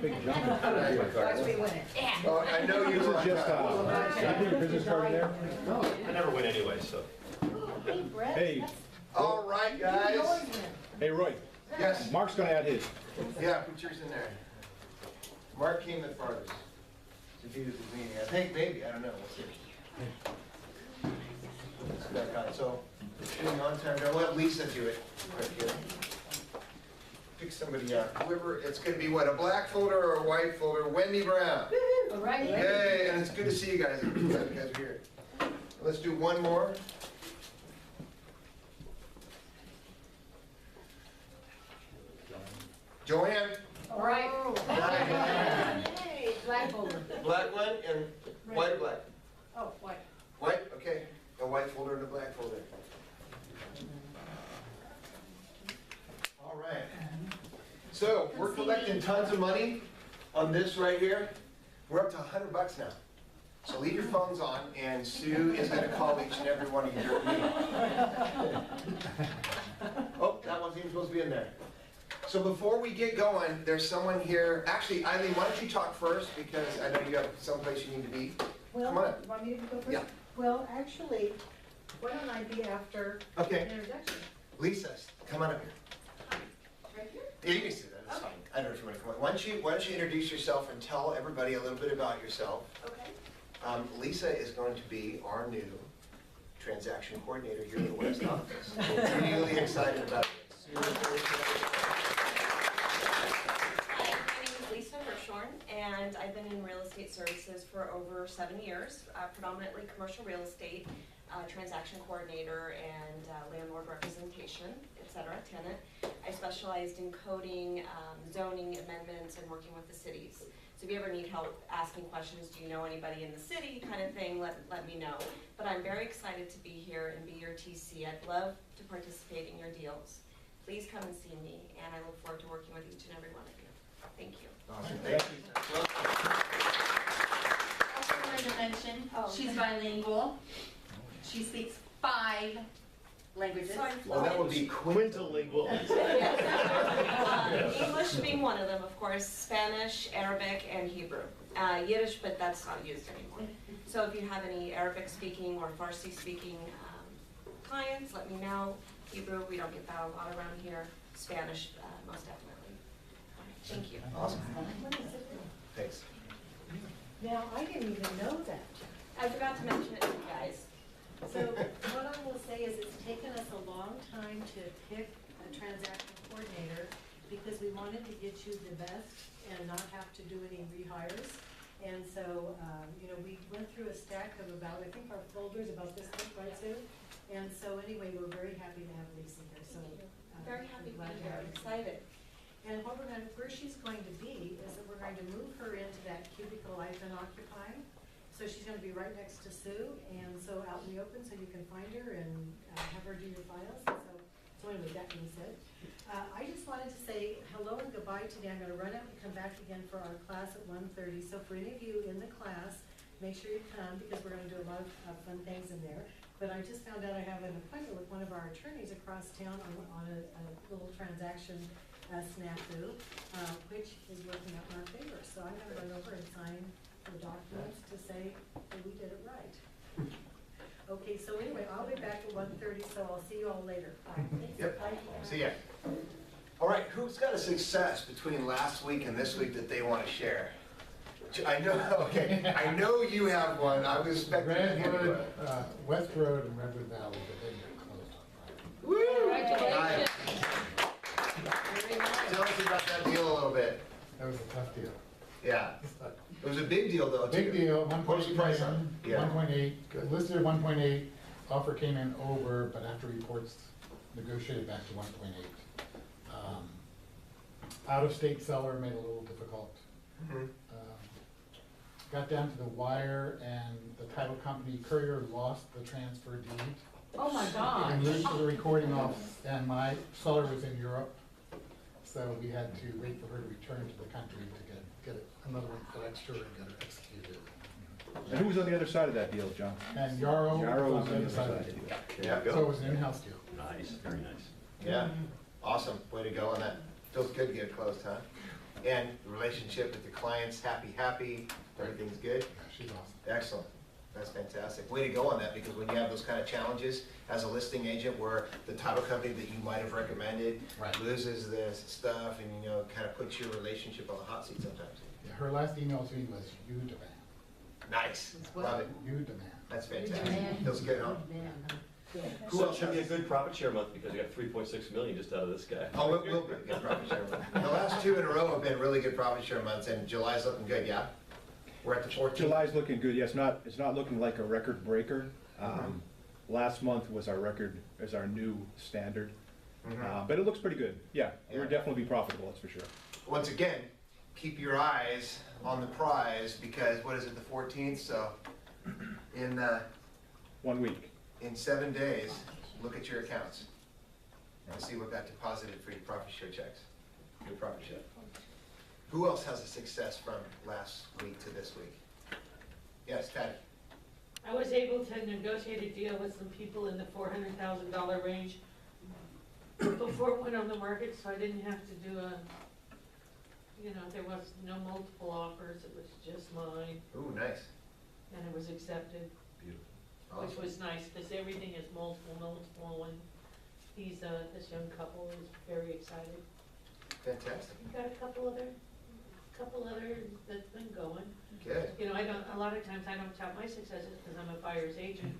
big jump. Watch me win it. Well, I know you This were is just, you put your business card in there? No, I never win anyway, so. Hey, Brett. Hey, All right, guys. hey, Roy, Yes. Mark's gonna add his. Yeah, put yours in there. Mark came the farthest to be at this meeting. I think maybe, I don't know. We'll see. Let's go back on. So, being on time, I'll let Lisa do it right here. Pick somebody up. Whoever, it's going to be what, a black folder or a white folder? Wendy Brown. All right. Yay, and it's good to see you guys. I'm glad you guys are here. Let's do one more. Joanne. All right. Black. Black folder. Black one and white or black? Oh, white. White, okay. A white folder and a black folder. All right. So we're collecting tons of money on this right here. We're up to $100 now. So leave your phones on, and Sue is going to call each and every one of you during the meeting. Oh, that wasn't even supposed to be in there. So before we get going, there's someone here. Actually, Eileen, why don't you talk first, because I know you have someplace you need to be. Well, Come on. want me to go first? Yeah. Well, actually, why don't I be after Okay. an introduction? Lisa, come on up here. Right here? Yeah, you can see that, that's fine. I don't know if you want to come on. Why don't you introduce yourself and tell everybody a little bit about yourself. Okay. Lisa is going to be our new transaction coordinator here in the West office. We're really excited about this. Hi, my name is Lisa Hirshorn, and I've been in real estate services for over 7 years, predominantly commercial real estate, transaction coordinator, and landlord representation, etc., tenant. I specialized in coding, zoning amendments, and working with the cities. So if you ever need help asking questions, do you know anybody in the city kind of thing, let me know. But I'm very excited to be here and be your TC. I'd love to participate in your deals. Please come and see me, and I look forward to working with each and every one of you. Thank you. Awesome, thank you. Also wanted to mention, she's bilingual. She speaks 5 languages. Well, that would be Quintilingual. English being one of them, of course, Spanish, Arabic, and Hebrew. Yiddish, but that's not used anymore. So if you have any Arabic speaking or Farsi speaking clients, let me know. Hebrew, we don't get that a lot around here. Spanish, most definitely. Thank you. Awesome. Thanks. Now, I didn't even know that. I forgot to mention it to you guys. So what I will say is it's taken us a long time to pick a transaction coordinator because we wanted to get you the best and not have to do any rehires. And so, we went through a stack of about, I think our folder's about this thick, right, Sue? And so anyway, we're very happy to have Lisa here, so. Very happy to we're be glad here. have I'm you. excited. And where she's going to be is that we're going to move her into that cubicle I've been occupying. So she's going to be right next to Sue, and so out in the open, so you can find her and have her do your files. And so anyway, that being said, I just wanted to say hello and goodbye today. I'm going to run out and come back again for our class at 1:30. So for any of you in the class, make sure you come because we're going to do a lot of fun things in there. But I just found out I have an appointment with one of our attorneys across town on a little transaction snafu, which is working out in our favor. So I'm going to run over and sign the documents to say that we did it right. Okay, so anyway, I'll be back at 1:30, so I'll see you all later. Bye. Yep. Bye. See ya. All right, who's got a success between last week and this week that they want to share? I know, okay, I know you have one. I was expecting to hear Redwood, one. West Road and Redwood Valley, but they get closed on Friday. Woo! Congratulations. Tell us about that deal a little bit. That was a tough deal. Yeah, it was a big deal though, too. Big deal, What was the price on it? Yeah. 1.8, listed at 1.8, offer came in over, but after reports negotiated back to 1.8. Out-of-state seller made it a little difficult. Mhm. Got down to the wire and the title company courier lost the transfer deed. Oh, my God. And moved the recording off, and my seller was in Europe, so we had to wait for her to return to the country to get another one for extra and get it executed. And who was on the other side of that deal, John? And Yarrow Yarrow was was on the other side of the deal. deal. Yeah, So it was an in-house deal. Nice, very nice. yeah, awesome, way to go on that. Feels good to get it closed, huh? And the relationship with the clients, happy, everything's good? Yeah, she's awesome. Excellent. That's fantastic. Way to go on that, because when you have those kind of challenges as a listing agent where the title company that you might have recommended Right. loses this stuff and, you know, kind of puts your relationship on the hot seat sometimes. Yeah, her last email to me was, "You demand, Nice. Love it. you demand." That's fantastic. Feels good, huh? Who So it else should be a has- good profit share month because you got 3.6 million just out of this guy. Oh, it will be a good profit share month. The last two in a row have been really good profit share months, and July's looking good, yeah? We're at the 14th. July's looking good, yes, it's not looking like a record breaker. Last month was our record, is our new standard. But it looks pretty good, yeah. We'll Yeah. definitely be profitable, that's for sure. Once again, keep your eyes on the prize, because what is it, the 14th? So in 1 week. in 7 days, look at your accounts and see what got deposited for your profit share checks, your profit share. Who else has a success from last week to this week? Yes, Patty? I was able to negotiate a deal with some people in the $400,000 range before it went on the market, so I didn't have to do there was no multiple offers, it was just mine, Ooh, nice. and it was accepted, which Awesome. was nice, because everything is multiple, and this young couple is very excited. Fantastic. We've got a couple other that's been going. Good. A lot of times I don't tout my successes because I'm a buyer's agent,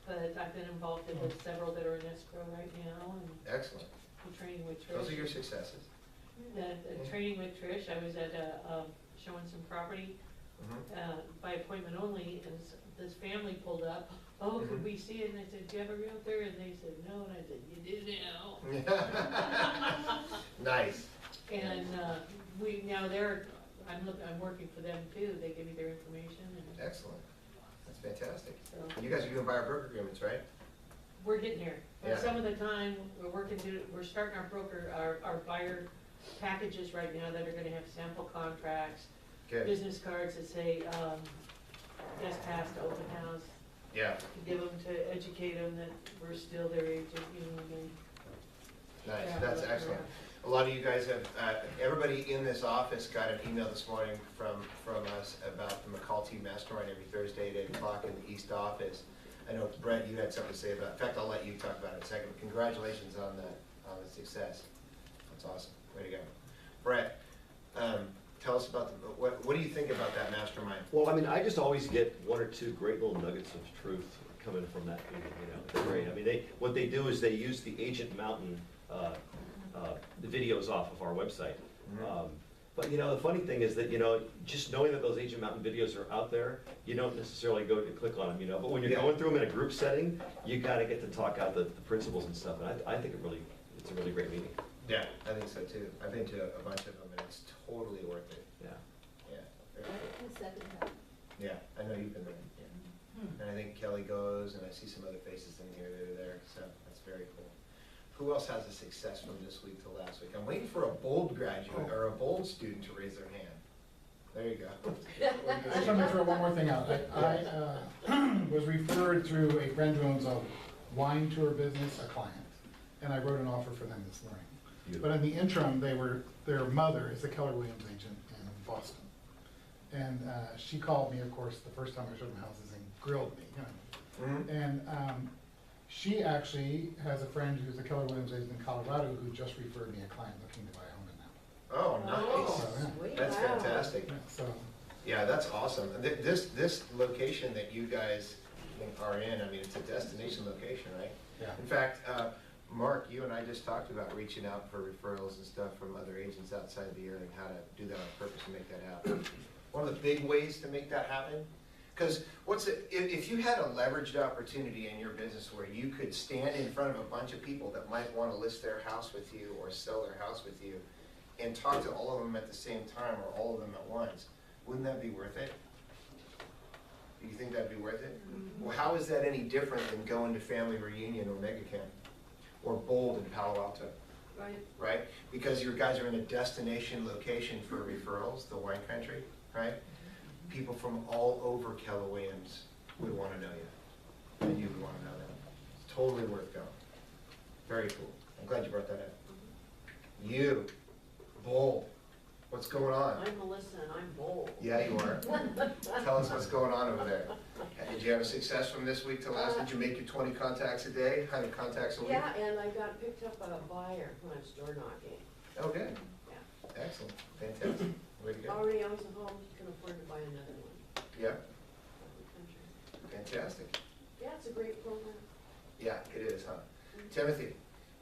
but I've been involved with several that are in escrow right now, and Excellent. I'm training with Trish. Those are your successes. Training with Trish, I was at showing some property by appointment only, and this family pulled up. Oh, could we see it? And I said, do you have a realtor? And they said, no. And I said, you do now. Nice. And I'm working for them too. They give me their information, and Excellent. That's fantastic. so And you guys are doing buyer broker agreements, right? we're getting there. Yeah. But some of the time, we're starting our buyer packages right now that are gonna have sample contracts, Good. business cards that say, just passed open house, Yeah. to give them, to educate them that we're still their agent, and Nice. yeah, That's look excellent. around. A lot of you guys have, everybody in this office got an email this morning from us about the McCalty Mastermind every Thursday at 8 o'clock in the East office. I know, Brett, you had something to say about it. In fact, I'll let you talk about it in a second. Congratulations on the success. That's awesome. Way to go. Brett, tell us about what do you think about that mastermind? Well, I mean, I just always get one or two great little nuggets of truth coming from that meeting, They're great. I mean, what they do is they use the Agent Mountain, the videos off of our website. But the funny thing is that, just knowing that those Agent Mountain videos are out there, you don't necessarily go to click on them, But when you're going through them in a group setting, you gotta get to talk out the principles and stuff. And I think it's a really great meeting. Yeah, I think so too. I've been to a bunch of them and it's totally worth it. Yeah. Yeah. Very cool. Yeah, I know you've been there. And I think Kelly goes, and I see some other faces in here that are there, so that's very cool. Who else has a success from this week to last week? I'm waiting for a bold graduate or a bold student to raise their hand. There you go. I just want to throw one more thing out. I was referred through a friend who owns a wine tour business, a client, and I wrote an offer for them this morning. But in the interim, their mother is a Keller Williams agent in Boston. And she called me, of course, the first time I showed them houses and grilled me. And she actually has a friend who's a Keller Williams agent in Colorado who just referred me a client looking to buy a home in now. Oh, nice. So, That's fantastic. yeah, so, Yeah, that's awesome. This location that you guys are in, I mean, it's a destination location, right? yeah. In fact, Mark, you and I just talked about reaching out for referrals and stuff from other agents outside the area and how to do that on purpose and make that happen. One of the big ways to make that happen, because if you had a leveraged opportunity in your business where you could stand in front of a bunch of people that might want to list their house with you or sell their house with you and talk to all of them at the same time or all of them at once, wouldn't that be worth it? Do you think that'd be worth it? Well, how is that any different than going to Family Reunion or MegaCamp or Bold in Palo Alto? Right? Because your guys are in a destination location for referrals, the wine country, right? People from all over Keller Williams would want to know you, and you would want to know them. It's totally worth going. Very cool. I'm glad you brought that up. You, Bold, What's going on? I'm Melissa and I'm bold. Yeah, you are. Tell us what's going on over there. Did you have a success from this week to last? Did you make your 20 contacts a day, 100 contacts a week? Yeah, and I picked up a buyer when I was door knocking. Oh, good. Yeah. Excellent. Fantastic. Way to go. Already owns a home, can afford to buy another one. Yeah, Out of the country. fantastic. Yeah, it's a great program. Yeah, it is, huh? Timothy,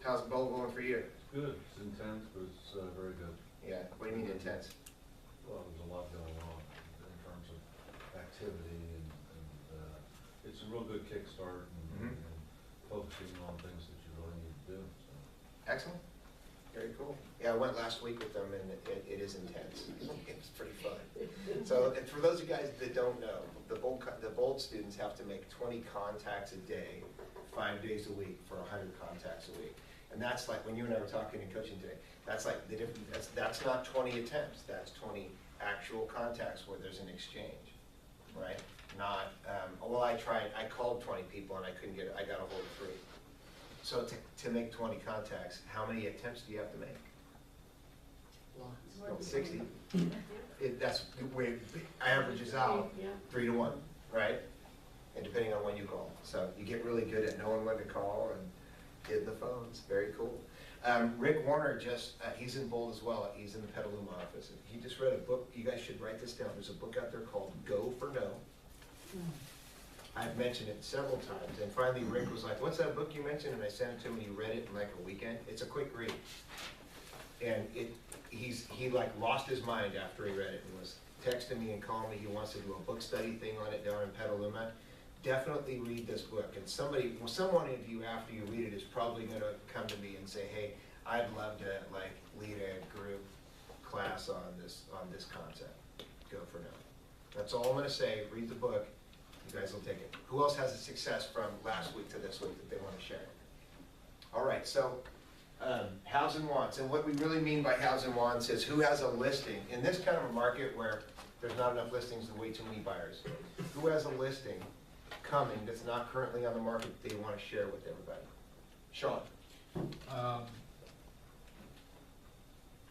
how's the bowl going for you? Good, it's intense, but it's very good. Yeah, what do you mean intense? Well, there's a lot going on in terms of activity and it's a real good kickstart Mhm. and focusing on things that you really need to do, so. Excellent. Very cool. Yeah, I went last week with them and it is intense. It's pretty fun. So, and for those of you guys that don't know, the Bold students have to make 20 contacts a day, 5 days a week for 100 contacts a week. And that's like, when you and I were talking and coaching today, that's like the difference, that's not 20 attempts, that's 20 actual contacts where there's an exchange, right? Not, well, I called 20 people and I couldn't get it, I got a hold of 3. So to make 20 contacts, how many attempts do you have to make? Well, 60. That's where it averages out Yeah. 3 to 1, right? And depending on when you call. So you get really good at knowing when to call and hitting the phones. Very cool. Rick Warner he's in Bold as well. He's in the Petaluma office. He just read a book. You guys should write this down. There's a book out there called Go for No. I've mentioned it several times, and finally Rick was like, "What's that book you mentioned?" And I sent it to him, and he read it in like a weekend. It's a quick read, and he like lost his mind after he read it and was texting me and calling me. He wants to do a book study thing on it down in Petaluma. Definitely read this book, and someone of you after you read it is probably going to come to me and say, "Hey, I'd love to like lead a group class on this concept." Go for no. That's all I'm going to say. Read the book. You guys will take it. Who else has a success from last week to this week that they want to share? All right, so hows and wants. And what we really mean by hows and wants is who has a listing. In this kind of a market where there's not enough listings and way too many buyers, who has a listing coming that's not currently on the market that they want to share with everybody? Sean.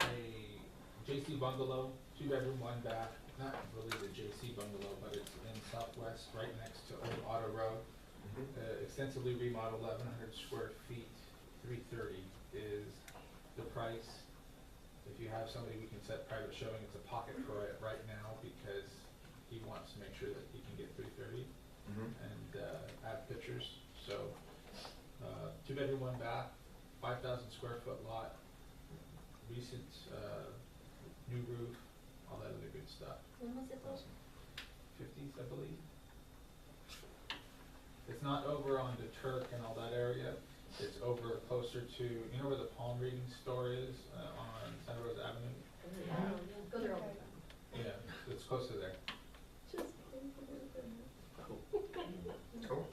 A JC bungalow, 2-bedroom, 1 bath. Not really the JC bungalow, but it's in Southwest, right next to Old Auto Road. Extensively remodeled, 1,100 square feet, 330 is the price. If you have somebody, we can set private showing. It's a pocket for it right now because he wants to make sure that he can get 330 and add pictures. So 2-bedroom, 1 bath, 5,000 square foot lot, recent new roof, all that other good stuff. When was it built? 50s, I believe. It's not over on the Turk and all that area. It's over closer to, you know where the palm reading store is on Santa Rosa Avenue? Go there all the time. Yeah, it's close to there. Cool.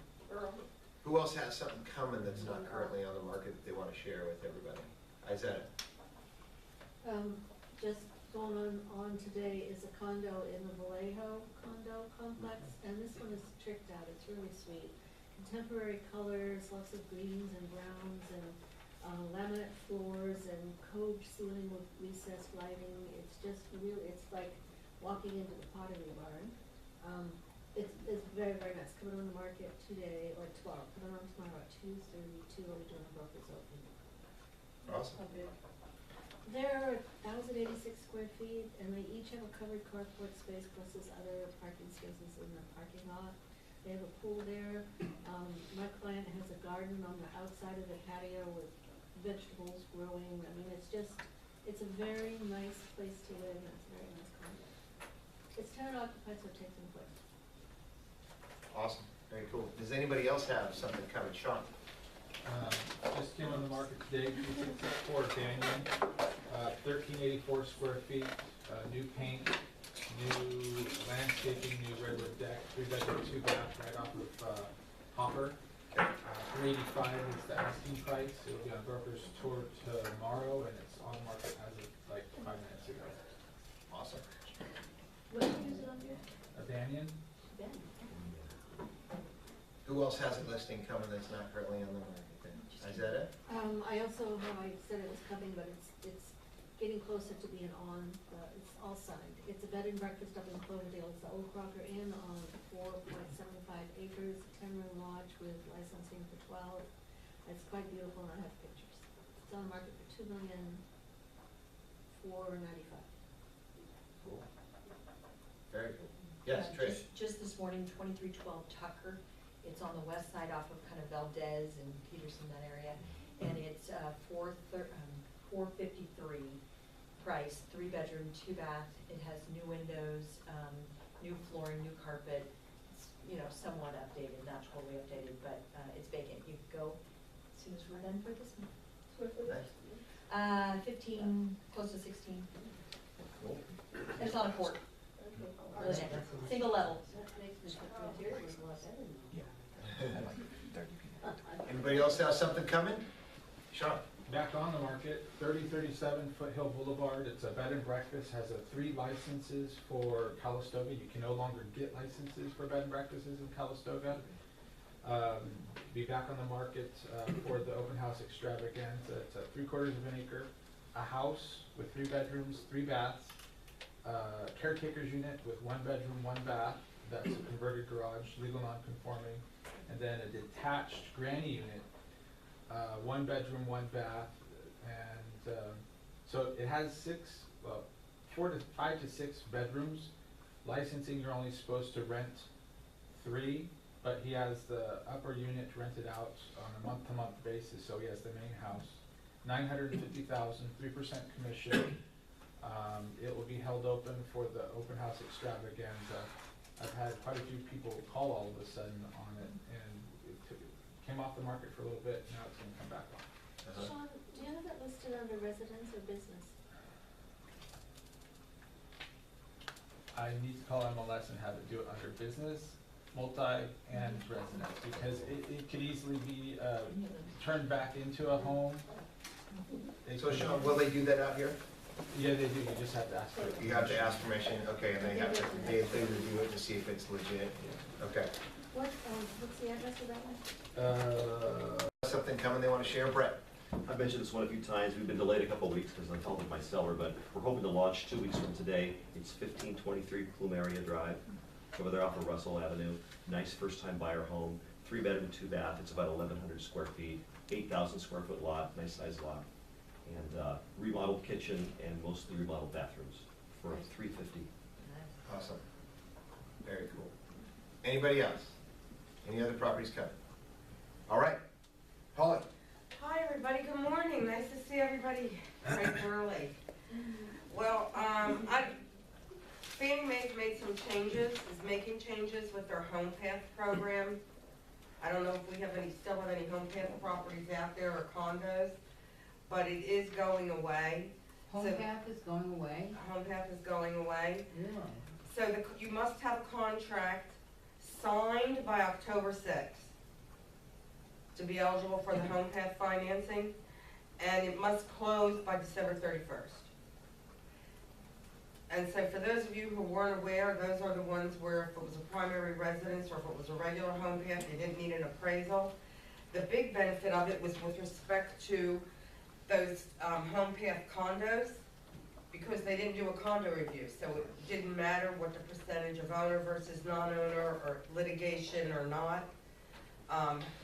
Who else has something coming that's not currently on the market that they want to share with everybody? Isaiah. Just going on today is a condo in the Vallejo condo complex, and this one is tricked out. It's really sweet. Contemporary colors, lots of greens and browns, and laminate floors, and cove ceiling with recessed lighting. It's just really, it's like walking into the Pottery Barn. It's very, very nice. Coming on the market today, or tomorrow. Coming on tomorrow at 2:32. We're doing a broker's open. Awesome. They're 1,086 square feet, and they each have a covered carport space plus this other parking spaces in the parking lot. They have a pool there. My client has a garden on the outside of the patio with vegetables growing. I mean, it's a very nice place to live, and it's a very nice condo. It's tenant occupied, so it takes in place. Awesome. Very cool. Does anybody else have something coming? Sean? Just came on the market today, 264 Banyan, 1,384 square feet, new paint, new landscaping, new redwood deck, 3-bedroom, 2-bath, right off of Hopper. 385 is the asking price. It'll be on broker's tour tomorrow, and it's on the market as of like 5 minutes ago. Awesome. What is it on here? A Banyan? Ben. Who else has a listing coming that's not currently on the market then? Is that it? I also have, I said it was coming, but it's getting closer to being on, it's all signed. It's a bed and breakfast up in Cloverdale, it's the Old Crocker Inn on 4.75 acres, 10-room lodge with licensing for 12. It's quite beautiful, and I have pictures. It's on the market for $2,495,000. Cool. Very cool. Yes, Trish. Just this morning, 2312 Tucker. It's on the west side off of kind of Valdez and Peterson, that area. And it's $453 price, 3-bedroom, 2-bath. It has new windows, new flooring, new carpet. It's, you know, somewhat updated, not totally updated, but it's vacant. You can go as soon as we're done for this month. Nice. 15, close to 16. Cool. It's on a court. Single level. Anybody else have something coming? Sean? Back on the market, 3037 Foothill Boulevard. It's a bed and breakfast, has 3 licenses for Calistoga. You can no longer get licenses for bed and breakfasts in Calistoga. Be back on the market for the open house extravaganza. It's 3/4 of an acre, a house with 3 bedrooms, 3 baths, caretaker's unit with 1 bedroom, 1 bath. That's a converted garage, legal non-conforming, and then a detached granny unit, 1 bedroom, 1 bath, and so it has 5 to 6 bedrooms. Licensing, you're only supposed to rent 3, but he has the upper unit rented out on a month-to-month basis, so he has the main house. $950,000, 3% commission. It will be held open for the open house extravaganza. I've had quite a few people call all of a sudden on it, and it came off the market for a little bit, now it's gonna come back on. Sean, do you have it listed under residence or business? I need to call MLS and have it do it under business, multi, and residence, because it could easily be turned back into a home. So Sean, will they do that out here? Yeah, they do, you just have to ask for it. You have to ask permission, okay, and they have to, they review it to see if it's legit. Okay. What's the address of that one? Something coming they want to share, Brett? I've mentioned this one a few times. We've been delayed a couple of weeks because I'm told with my seller, but we're hoping to launch 2 weeks from today. It's 1523 Plumeria Drive, over there off of Russell Avenue. Nice first-time buyer home, 3-bedroom, 2-bath. It's about 1,100 square feet, 8,000 square foot lot, nice size lot, and remodeled kitchen and mostly remodeled bathrooms for $350,000. Awesome. Very cool. Anybody else? Any other properties coming? All right. Holly? Hi, everybody. Good morning. Nice to see everybody bright and early. Well, Fannie Mae's made some changes, is making changes with their Home Path program. I don't know if we still have any Home Path properties out there or condos, but it is going away. Home Path is going away? Home Path is going away. Really? So you must have a contract signed by October 6th to be eligible for the Home Path financing, and it must close by December 31st. And so for those of you who weren't aware, those are the ones where if it was a primary residence or if it was a regular Home Path, you didn't need an appraisal. The big benefit of it was with respect to those Home Path condos, because they didn't do a condo review, so it didn't matter what the percentage of owner versus non-owner or litigation or not,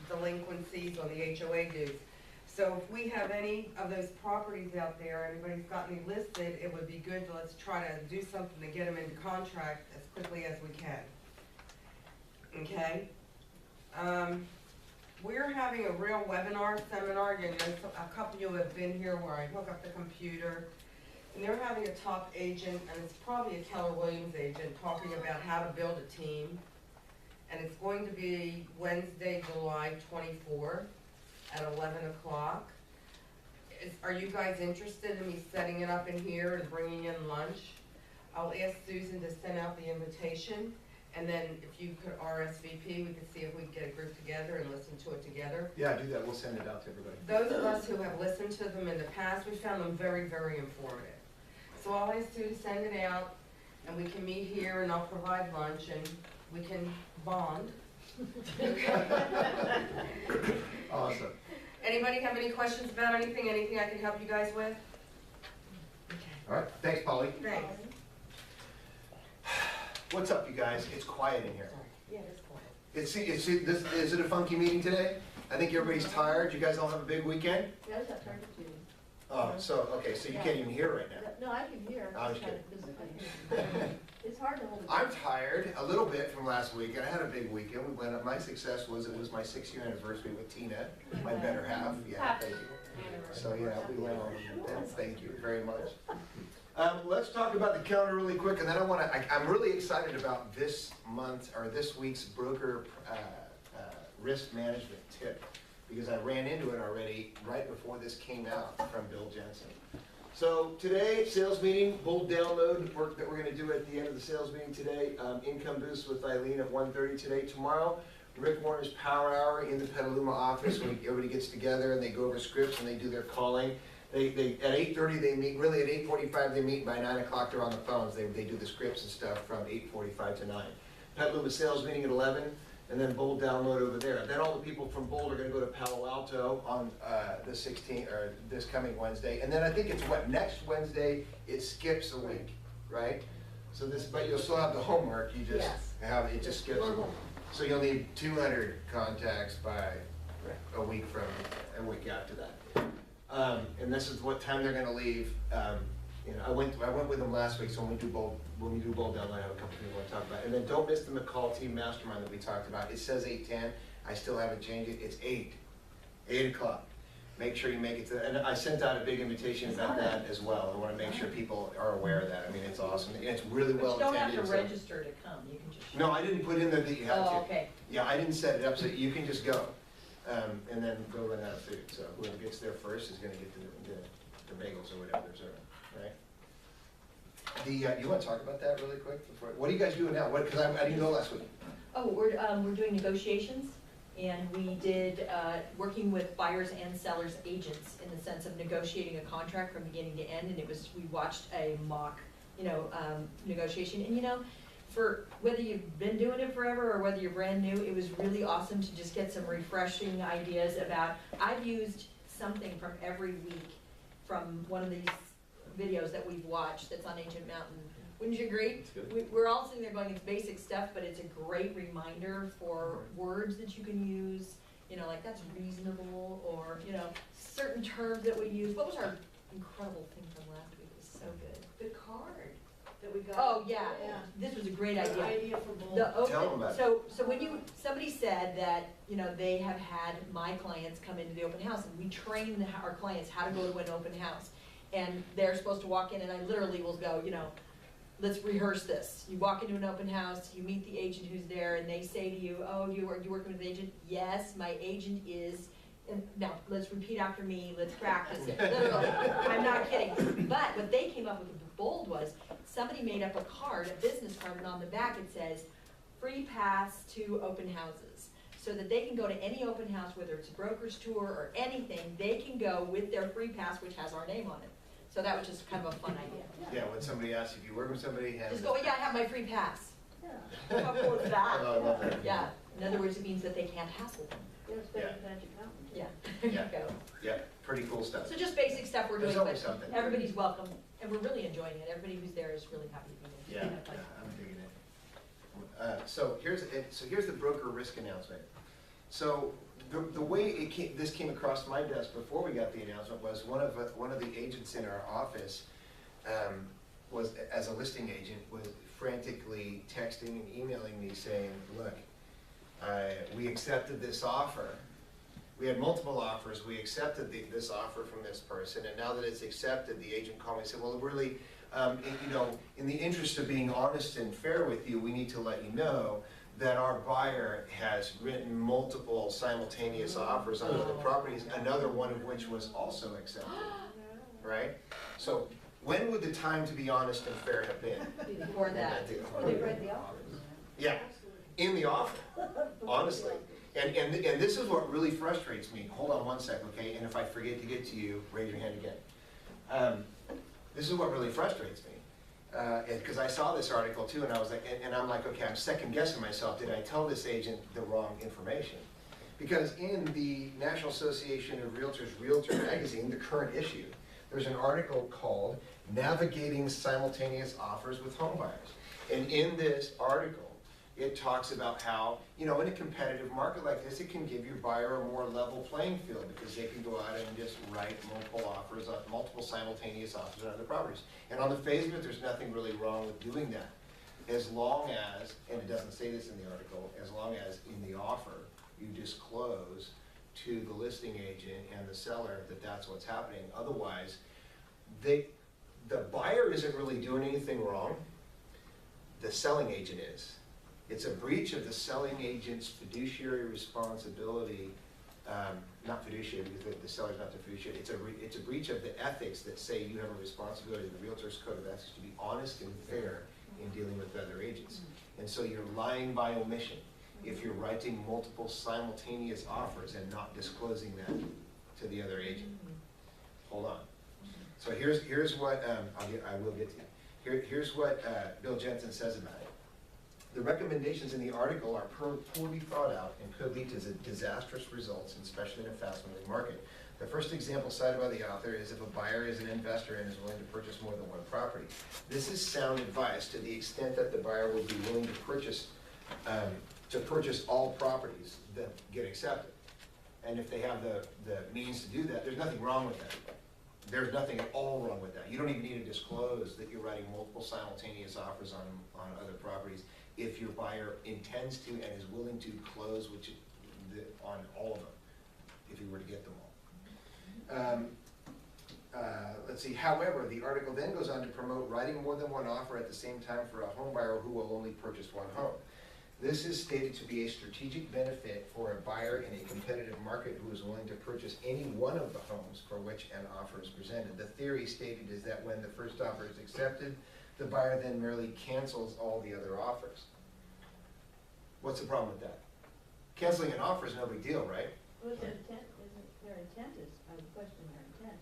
delinquencies on the HOA dues. So if we have any of those properties out there, anybody's got any listed, it would be good to let's try to do something to get them into contract as quickly as we can. Okay? We're having a real webinar, seminar, you know, a couple of you have been here where I hook up the computer, and they're having a top agent, and it's probably a Keller Williams agent, talking about how to build a team. And it's going to be Wednesday, July 24th at 11 o'clock. Are you guys interested in me setting it up in here and bringing in lunch? I'll ask Susan to send out the invitation, and then if you could RSVP, we could see if we could get a group together and listen to it together. Yeah, do that. We'll send it out to everybody. Those of us who have listened to them in the past, we found them very, very informative. So I'll ask Sue to send it out, and we can meet here, and I'll provide lunch, and we can bond. Awesome. Anybody have any questions about anything I can help you guys with? All right, thanks, Polly. Thanks. What's up, you guys? It's quiet in here. Yeah, it's quiet. Is it a funky meeting today? I think everybody's tired. You guys all have a big weekend? Yeah, I was at Target too. Oh, so, okay, so you can't even hear right now. No, I can hear. I was I'm just trying to physically. It's hard to hold. I'm tired a little bit from last weekend. I had a big weekend. We went up. My success was it was my 6-year anniversary with Tina, my better half. Yeah, thank you. So yeah, we went on. Thank you very much. Let's talk about the calendar really quick, and then I'm really excited about this month or this week's broker risk management tip, because I ran into it already right before this came out from Bill Jensen. So today, sales meeting, bold download work that we're going to do at the end of the sales meeting today. Income boost with Eileen at 1:30 today. Tomorrow, Rick Warner's Power Hour in the Petaluma office, when everybody gets together and they go over scripts and they do their calling. They at 8:30 they meet. Really at 8:45 they meet. By 9 o'clock they're on the phones. They do the scripts and stuff from 8:45 to 9. Petaluma sales meeting at 11. And then Bold download over there. Then all the people from Bold are going to go to Palo Alto on the 16th, or this coming Wednesday. And then I think it's next Wednesday, it skips a week, right? So but you'll still have the homework, you just have, it just skips a week. So you'll need 200 contacts by a week after that. And this is what time they're going to leave. You know, I went with them last week, so when we do Bold download, I have a couple people I talk about. And then don't miss the McCall team mastermind that we talked about. It says 8:10. I still haven't changed it. It's 8 o'clock. Make sure you make it to, and I sent out a big invitation about that as well. I want to make sure people are aware of that. I mean, it's awesome. And it's really well attended. You don't have to register to come, you can just. No, I didn't put in there that you had to. Oh, okay. Yeah, I didn't set it up so you can just go. And then go run out of food. So whoever gets there first is going to get the bagels or whatever they're serving, right? You want to talk about that really quick? What are you guys doing now? Because I didn't go last week. Oh, we're doing negotiations, and we did, working with buyers and sellers agents in the sense of negotiating a contract from beginning to end, and we watched a mock, negotiation, and for whether you've been doing it forever or whether you're brand new, it was really awesome to just get some refreshing ideas about, I've used something from every week from one of these videos that we've watched that's on Ancient Mountain. Wouldn't you agree? We're all sitting there going, it's basic stuff, but it's a great reminder for words that you can use, like that's reasonable, or, certain terms that we use. What was our incredible thing from last week? It was so good. The card that we got. Oh, yeah. This was a great idea. Good idea for Bold. Tell them about it. So when somebody said that, they have had my clients come into the open house, and we train our clients how to go to an open house. And they're supposed to walk in, and I literally will go, let's rehearse this. You walk into an open house, you meet the agent who's there, and they say to you, oh, are you working with an agent? Yes, my agent is, and now, let's repeat after me, let's practice it. Literally, I'm not kidding. But what they came up with Bold was, somebody made up a card, a business card, and on the back it says, free pass to open houses. So that they can go to any open house, whether it's a broker's tour or anything, they can go with their free pass, which has our name on it. So that was just kind of a fun idea. Yeah, when somebody asks if you work with somebody, Just go, yeah, I have my free pass. Yeah. How cool is that? Oh, I love that. Yeah, in other words, it means that they can't hassle them. Yeah, it's better than Magic Mountain. Yeah, there you Yeah. go. Yeah, pretty cool stuff. So just basic stuff we're doing, There's always but something. everybody's welcome, and we're really enjoying it. Everybody who's there is really happy to be there. Yeah, I'm digging it. So here's the broker risk announcement. So the way this came across my desk before we got the announcement was one of the agents in our office was, as a listing agent, was frantically texting and emailing me saying, look, we accepted this offer. We had multiple offers. We accepted this offer from this person, and now that it's accepted, the agent called me and said, well, really, in the interest of being honest and fair with you, we need to let you know that our buyer has written multiple simultaneous offers on other properties, another one of which was also accepted, right? So when would the time to be honest and fair have been? Before that. Before they read the offers. Yeah, in the offer, honestly. And this is what really frustrates me. Hold on one second, okay? And if I forget to get to you, raise your hand again. This is what really frustrates me. Because I saw this article too, and I was like, and I'm like, okay, I'm second guessing myself. Did I tell this agent the wrong information? Because in the National Association of Realtors Realtor magazine, the current issue, there's an article called navigating simultaneous offers with home buyers. And in this article, it talks about how, in a competitive market like this, it can give your buyer a more level playing field because they can go out and just write multiple simultaneous offers on other properties. And on the face of it, there's nothing really wrong with doing that. As long as, and it doesn't say this in the article, as long as in the offer, you disclose to the listing agent and the seller that that's what's happening. Otherwise, the buyer isn't really doing anything wrong. The selling agent is. It's a breach of the selling agent's fiduciary responsibility, not fiduciary because the seller's not the fiduciary. It's a breach of the ethics that say you have a responsibility, the Realtor's Code of Ethics, to be honest and fair in dealing with other agents. And so you're lying by omission if you're writing multiple simultaneous offers and not disclosing that to the other agent. Hold on. So here's what, I will get to you. Here's what Bill Jensen says about it. The recommendations in the article are poorly thought out and could lead to disastrous results, especially in a fast-moving market. The first example cited by the author is if a buyer is an investor and is willing to purchase more than one property. This is sound advice to the extent that the buyer will be willing to purchase all properties that get accepted. And if they have the means to do that, there's nothing wrong with that. There's nothing at all wrong with that. You don't even need to disclose that you're writing multiple simultaneous offers on other properties if your buyer intends to and is willing to close on all of them, if he were to get them all. Let's see, however, the article then goes on to promote writing more than one offer at the same time for a home buyer who will only purchase one home. This is stated to be a strategic benefit for a buyer in a competitive market who is willing to purchase any one of the homes for which an offer is presented. The theory stated is that when the first offer is accepted, the buyer then merely cancels all the other offers. What's the problem with that? Canceling an offer is no big deal, right? What's their intent, their intent is, I would question their intent.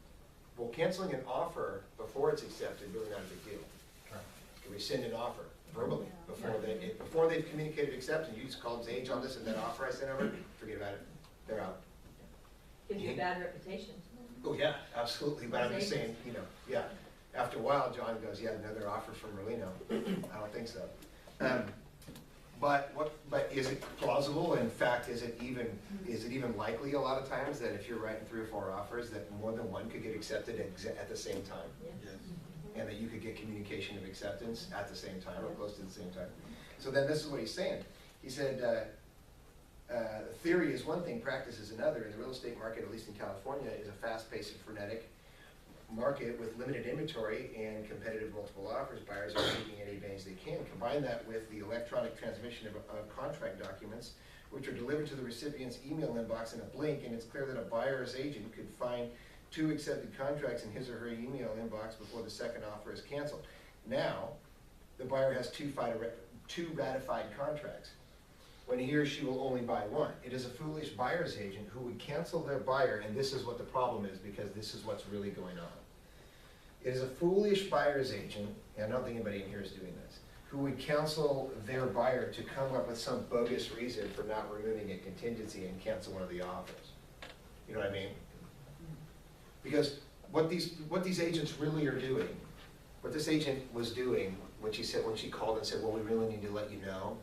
Well, canceling an offer before it's accepted, really not a big deal. You rescind an offer verbally before they've communicated acceptance. You just call them, say, hey, John, this is that offer I sent over, forget about it, they're out. Gives you a bad reputation. Oh, yeah, absolutely, but I'm just saying, yeah. After a while, John goes, yeah, another offer from Merlino. I don't think so. But is it plausible? In fact, is it even likely a lot of times that if you're writing 3 or 4 offers that more than one could get accepted at the same time? Yes. And that you could get communication of acceptance at the same time or close to the same time? So then this is what he's saying. He said, theory is one thing, practice is another. In the real estate market, at least in California, is a fast-paced and frenetic market with limited inventory and competitive multiple offers. Buyers are taking any advantage they can. Combine that with the electronic transmission of contract documents, which are delivered to the recipient's email inbox in a blink, and it's clear that a buyer's agent could find 2 accepted contracts in his or her email inbox before the second offer is canceled. Now, the buyer has 2 ratified contracts when he or she will only buy one. It is a foolish buyer's agent who would cancel their buyer, and this is what the problem is, because this is what's really going on. It is a foolish buyer's agent, and I don't think anybody in here is doing this, who would cancel their buyer to come up with some bogus reason for not removing a contingency and cancel one of the offers. You know what I mean? Because what these agents really are doing, what this agent was doing when she called and said, well, we really need to let you know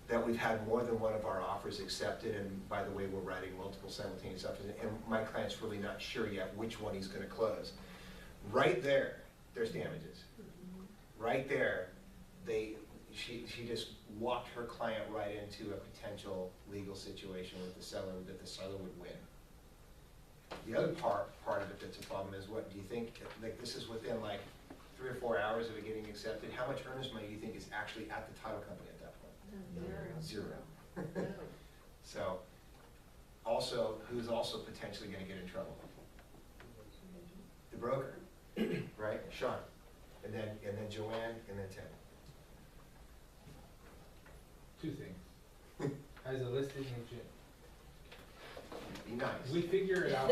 that we've had more than one of our offers accepted, and by the way, we're writing multiple simultaneous offers, and my client's really not sure yet which one he's gonna close. Right there, there's damages. Right there, she just walked her client right into a potential legal situation with the seller that the seller would win. The other part of it that's a problem is, what do you think, like this is within like 3 or 4 hours of it getting accepted, how much earnest money do you think is actually at the title company at that point? Zero. So, also, who's also potentially gonna get in trouble? The broker, right? Sean, and then Joanne, and then Tim. 2 things. As a listing agent, Be nice. we figure it out.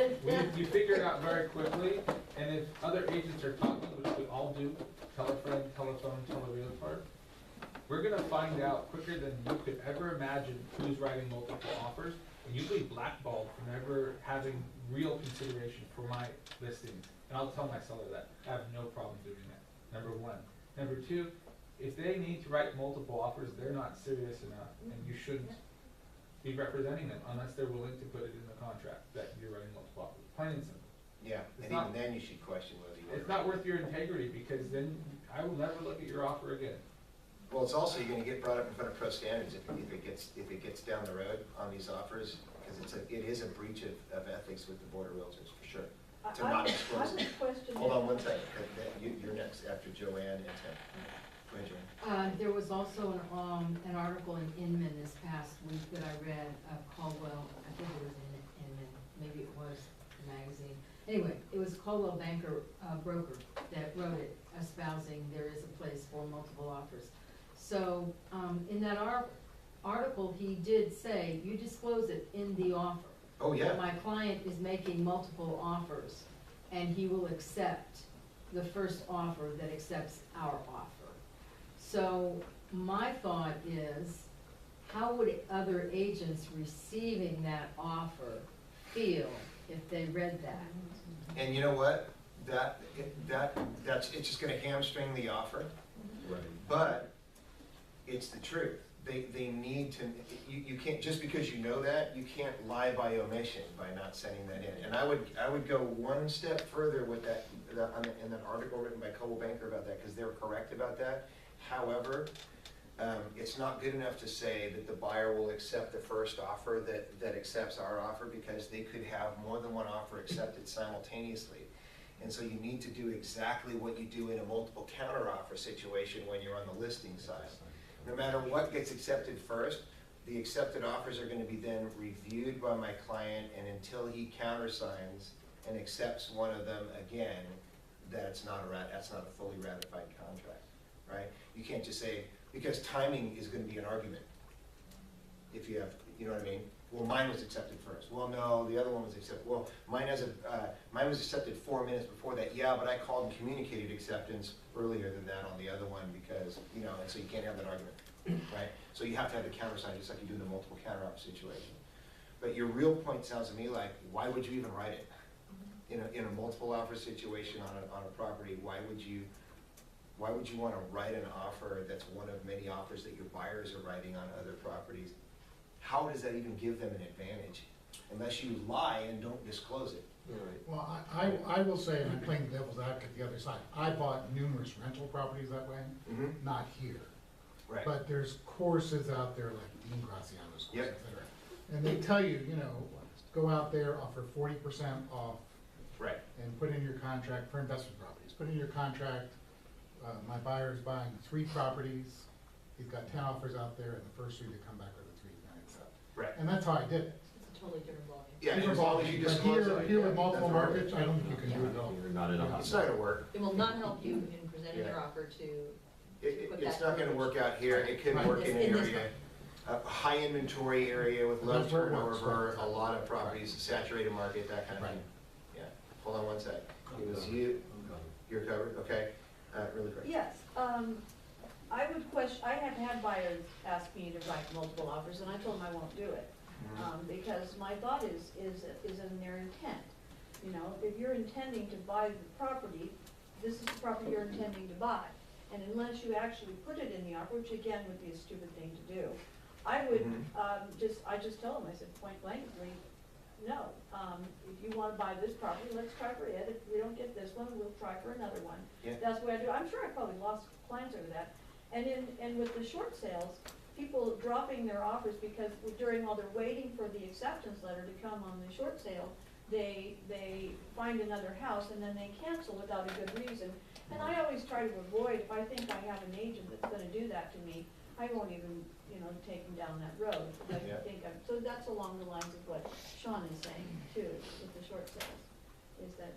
We figure it out very quickly, and if other agents are talking, which we all do, tell a friend, telephone, tell a realtor, we're gonna find out quicker than you could ever imagine who's writing multiple offers, and you'll be blackballed from ever having real consideration for my listings. And I'll tell my seller that. I have no problem doing that. number one. Number two, if they need to write multiple offers, they're not serious enough, and you shouldn't be representing them unless they're willing to put it in the contract that you're writing multiple offers, plain and simple. Yeah, It's and not- even then you should question whether you. It's not worth your integrity, because then I will never look at your offer again. Well, it's also, you're gonna get brought up in front of pro standards if it gets down the road on these offers, because it is a breach of ethics with the Board of Realtors, for sure. To not disclose it. Hold on one second, you're next, after Joanne and Tim. Go ahead, Joanne. There was also an article in Inman this past week that I read of Caldwell, I think it was in Inman, maybe it was a magazine. Anyway, it was Caldwell Banker Broker that wrote it, espousing there is a place for multiple offers. So, in that article, he did say, you disclose it in the offer. Oh, yeah. That my client is making multiple offers, and he will accept the first offer that accepts our offer. So, my thought is, how would other agents receiving that offer feel if they read that? And you know what? It's just gonna hamstring the offer. Right. But it's the truth. They need to, you can't, just because you know that, you can't lie by omission by not sending that in. And I would go one step further with that, in that article written by Coldwell Banker about that, because they were correct about that. However, it's not good enough to say that the buyer will accept the first offer that accepts our offer, because they could have more than one offer accepted simultaneously. And so you need to do exactly what you do in a multiple counteroffer situation when you're on the listing side. No matter what gets accepted first, the accepted offers are gonna be then reviewed by my client, and until he countersigns and accepts one of them again, that's not a fully ratified contract, right? You can't just say, because timing is gonna be an argument. If you have, you know what I mean? Well, mine was accepted first. Well, no, the other one was accepted. Well, mine was accepted 4 minutes before that. Yeah, but I called and communicated acceptance earlier than that on the other one, because, you know, and so you can't have that argument, right? So you have to have the countersign, just like you do in the multiple counteroffer situation. But your real point sounds to me like, why would you even write it? In a multiple offer situation on a property, why would you want to write an offer that's one of many offers that your buyers are writing on other properties? How does that even give them an advantage? Unless you lie and don't disclose it. Well, I will say, and I'm playing devil's advocate the other side, I bought numerous rental properties that way, not here. Right. But there's courses out there like Dean Graciano's course, Yep. et cetera. And they tell you, go out there, offer 40% off. Right. And put in your contract for investment properties. Put in your contract, my buyer's buying 3 properties. He's got 10 offers out there, and the first 3 to come back are the 3 he's gonna accept. Right. And that's how I did it. It's a totally different ballgame. Yeah, and as long as you disclose it. Here with multiple that's right. markets, I don't think you can do it at all. You're not in a hot It's not gonna work. It will not help you in presenting your Yeah. offer to put It's that not gonna work out here. It could Right. work in an In this area, a high inventory area with low That's where it works, turnover, right. a lot of properties, saturated market, that kind of thing. Yeah, hold on one sec. It was you, you're covered, okay? Really quick. Yes, I would question, I have had buyers ask me to write multiple offers, and I told them I won't do it. Because my thought is in their intent. You know, if you're intending to buy the property, this is the property you're intending to buy. And unless you actually put it in the offer, which again would be a stupid thing to do, I would, I just tell them, I said point blankly, no. If you wanna buy this property, let's try for it. If we don't get this one, we'll try for another one. Yeah. That's the way I do it. I'm sure I probably lost clients over that. And with the short sales, people dropping their offers because while they're waiting for the acceptance letter to come on the short sale, they find another house and then they cancel without a good reason. And I always try to avoid, if I think I have an agent that's gonna do that to me, I won't even, take them down that road. So that's along the lines of what Sean is saying too, with the short sales, is that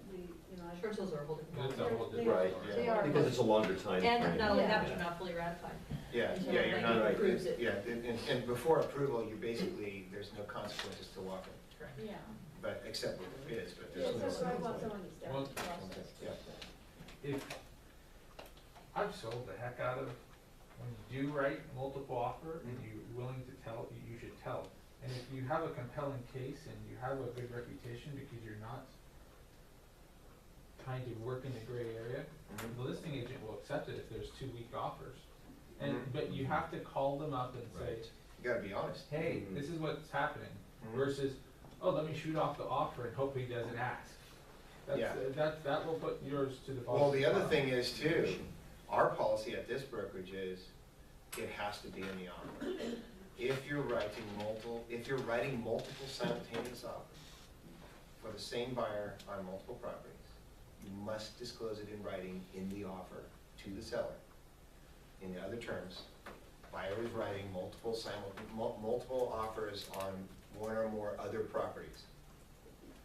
Short sales are a whole different. It's a whole They different are- Right, story. they are- Because it's a longer time frame. And not only that, but Yeah. you're not fully ratified. Yeah, Until yeah, the you're bank not, approves it. yeah, and before approval, you basically, there's no consequences to walking, Correct. Yeah. but, except with the bids, but Yeah, there's that's no. why I want someone to start Well, the process. Yeah. If, I've sold the heck out of, when you do write multiple offer and you're willing to tell, you should tell. And if you have a compelling case and you have a good reputation because you're not kind of work in the gray area, the listing agent will accept it if there's 2 week offers. And, but you have to call them up and say, You gotta be honest. hey, this is what's happening, versus, oh, let me shoot off the offer and hope he doesn't ask. That's, Yeah. that will put yours to the bottom. Well, the other thing is too, our policy at this brokerage is, it has to be in the offer. If you're writing multiple simultaneous offers for the same buyer on multiple properties, you must disclose it in writing in the offer to the seller. In the other terms, buyer is writing multiple offers on one or more other properties,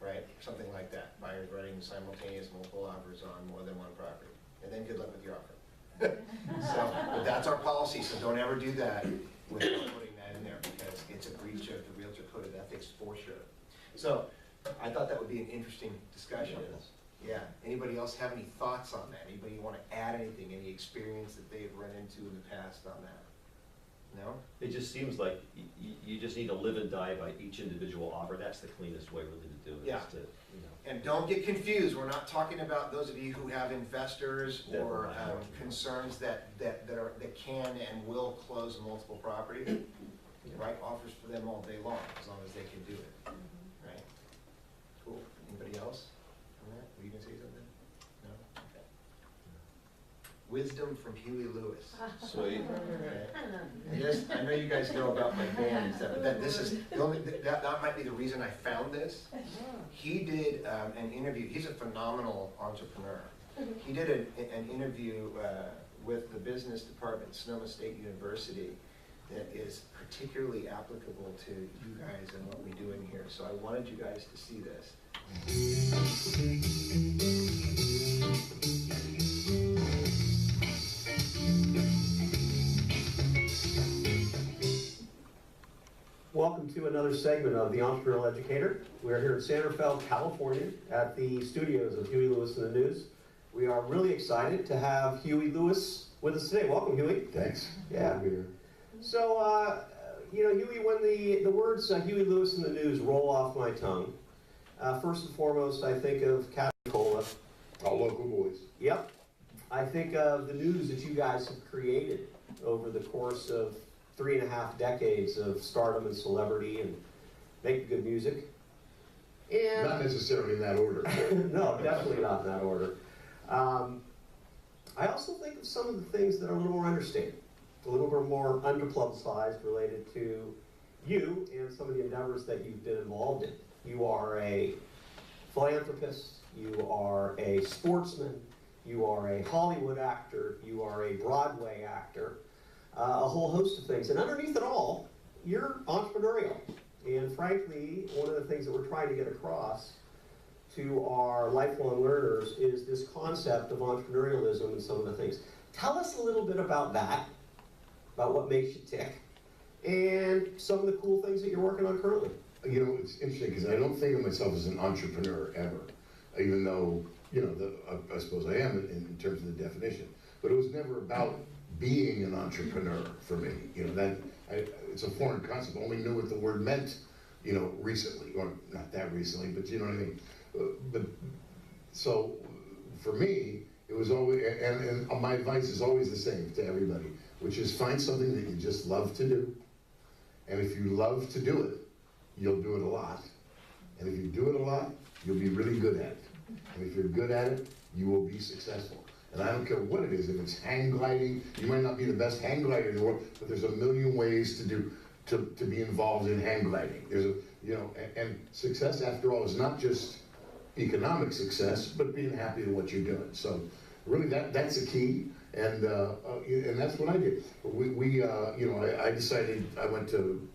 right? Something like that. Buyer's writing simultaneous multiple offers on more than one property. And then good luck with your offer. So, but that's our policy, so don't ever do that without putting that in there, because it's a breach of the Realtor Code of Ethics for sure. So, I thought that would be an interesting discussion. Yeah, anybody else have any thoughts on that? Anybody want to add anything, any experience that they've run into in the past on that? No? It just seems like you just need to live and die by each individual offer. That's the cleanest way really to do it. Yeah. Is to, you know. And don't get confused, we're not talking about those of you who have investors or concerns that can and will close multiple properties. Write offers for them all day long, as long as they can do it. Right? Cool. Anybody else on that? Were you gonna say something? No? Okay. Wisdom from Huey Lewis. Sweet. Yes, I know you guys know about my band and stuff, but that might be the reason I found this. He did an interview. He's a phenomenal entrepreneur. He did an interview with the business department at Sonoma State University that is particularly applicable to you guys and what we do in here. So I wanted you guys to see this. Welcome to another segment of The Entrepreneurial Educator. We're here in San Rafael, California, at the studios of Huey Lewis and the News. We are really excited to have Huey Lewis with us today. Welcome, Huey. Thanks. Yeah. So, you know, Huey, when the words Huey Lewis and the News roll off my tongue, first and foremost, I think of Capicola. All local boys. Yep. I think of the news that you guys have created over the course of 3.5 decades of stardom and celebrity and making good music. And not necessarily in that order. No, definitely not in that order. I also think of some of the things that are a little more understated, a little bit more underpublicized related to you and some of the endeavors that you've been involved in. You are a philanthropist, you are a sportsman, you are a Hollywood actor, you are a Broadway actor, a whole host of things. And underneath it all, you're entrepreneurial. And frankly, one of the things that we're trying to get across to our lifelong learners is this concept of entrepreneurialism and some of the things. Tell us a little bit about that, about what makes you tick, and some of the cool things that you're working on currently. You know, it's interesting because I don't think of myself as an entrepreneur ever, even though, you know, I suppose I am in terms of the definition. But it was never about being an entrepreneur for me. You know, it's a foreign concept. I only knew what the word meant, you know, recently, or not that recently, but you know what I mean. But so for me, it was always, and my advice is always the same to everybody, which is find something that you just love to do. And if you love to do it, you'll do it a lot. And if you do it a lot, you'll be really good at it. And if you're good at it, you will be successful. And I don't care what it is, if it's hang gliding, you might not be the best hang glider in the world, but there's a million ways to be involved in hang gliding. There's a, you know, and success after all is not just economic success, but being happy with what you're doing. So really that's the key. And that's what I did. You know, I decided, I went to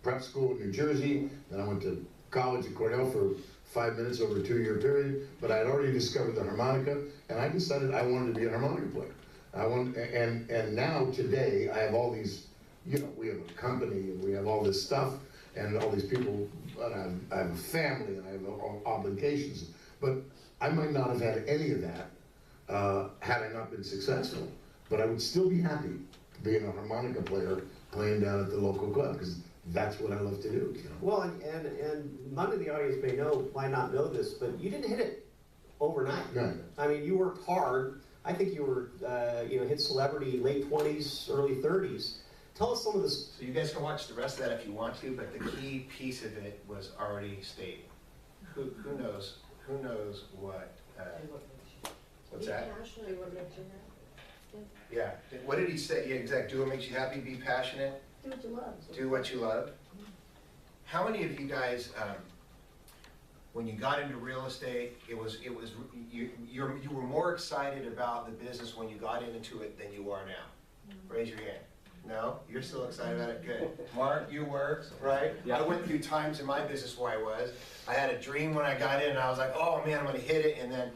prep school in New Jersey, then I went to college at Cornell for 5 minutes over a 2-year period, but I had already discovered the harmonica, and I decided I wanted to be a harmonica player. And now today I have all these, you know, we have a company and we have all this stuff and all these people, and I have a family and I have obligations, but I might not have had any of that had I not been successful. But I would still be happy being a harmonica player playing down at the local club, because that's what I love to do. You know? Well, and none of the audience might not know this, but you didn't hit it overnight. Right. I mean, you worked hard. I think you were, hit celebrity late 20s, early 30s. Tell us some of this. So you guys can watch the rest of that if you want to, but the key piece of it was already stated. Who knows what, what's that? Yeah, what did he say? Yeah, exactly, do what makes you happy, be passionate. Do what you love. Do what you love. How many of you guys, when you got into real estate, you were more excited about the business when you got into it than you are now? Raise your hand. No? You're still excited about it? Good. Mark, you were, right? Yeah. I went through times in my business where I was. I had a dream when I got in, and I was like, oh man, I'm gonna hit it, and then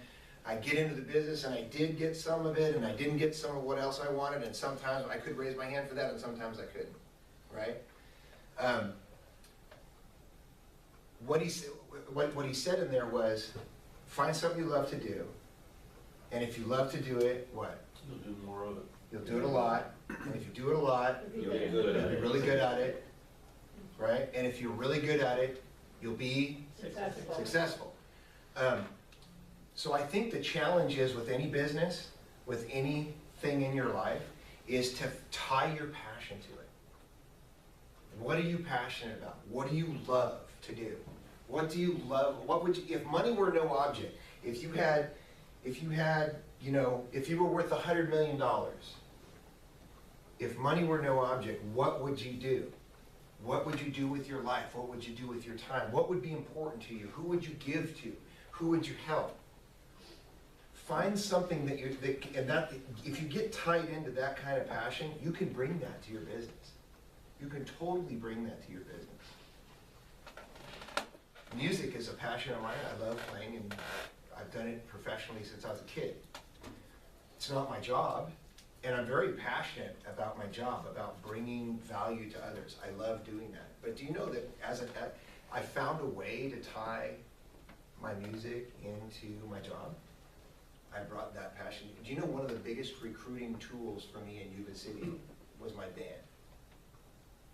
I get into the business, and I did get some of it, and I didn't get some of what else I wanted, and sometimes I could raise my hand for that, and sometimes I couldn't, right? What he said in there was, find something you love to do, and if you love to do it, what? You'll do more of it. You'll do it a lot, and if you do it a lot, You'll get good at you'll be it. really good at it, right? And if you're really good at it, you'll be successful. So I think the challenge is with any business, with anything in your life, is to tie your passion to it. What are you passionate about? What do you love to do? What do you love? What would you, if money were no object, if you were worth $100 million, if money were no object, what would you do? What would you do with your life? What would you do with your time? What would be important to you? Who would you give to? Who would you help? Find something if you get tied into that kind of passion, you can bring that to your business. You can totally bring that to your business. Music is a passion of mine. I love playing, and I've done it professionally since I was a kid. It's not my job, and I'm very passionate about my job, about bringing value to others. I love doing that. But do you know that I found a way to tie my music into my job? I brought that passion. Do you know one of the biggest recruiting tools for me in Yuba City was my band?